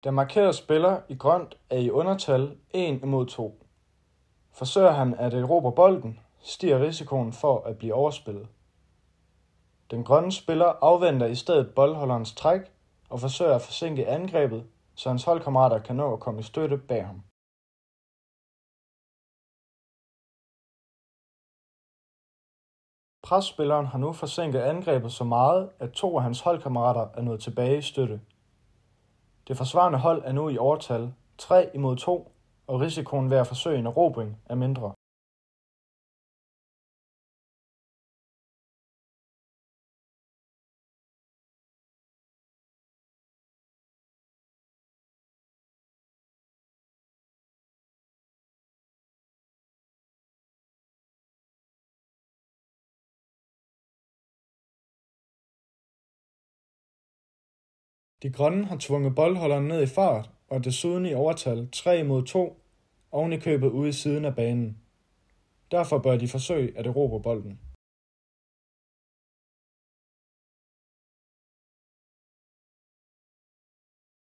Den markerede spiller i grønt er i undertal 1 imod 2. Forsøger han at erobre bolden, stiger risikoen for at blive overspillet. Den grønne spiller afventer i stedet boldholderens træk og forsøger at forsinke angrebet, så hans holdkammerater kan nå at komme i støtte bag ham. Presspilleren har nu forsinket angrebet så meget, at 2 af hans holdkammerater er nået tilbage i støtte. Det forsvarende hold er nu i overtal 3 imod 2, og risikoen ved at forsøge en erobring er mindre. De grønne har tvunget boldholderen ned i fart og er desuden i overtal 3 mod 2, oven i købet ude i siden af banen. Derfor bør de forsøge at erobre bolden.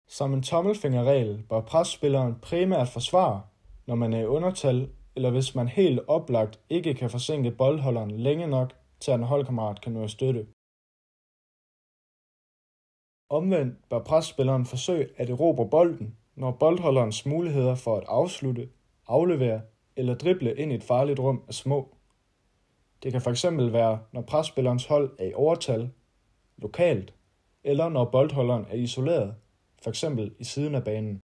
Som en tommelfingerregel bør presspilleren primært forsvare, når man er i undertal, eller hvis man helt oplagt ikke kan forsinke boldholderen længe nok, til at en holdkammerat kan nå at støtte. Omvendt bør presspilleren forsøge at erobre bolden, når boldholderens muligheder for at afslutte, aflevere eller drible ind i et farligt rum er små. Det kan fx være, når presspillerens hold er i overtal, lokalt, eller når boldholderen er isoleret, fx i siden af banen.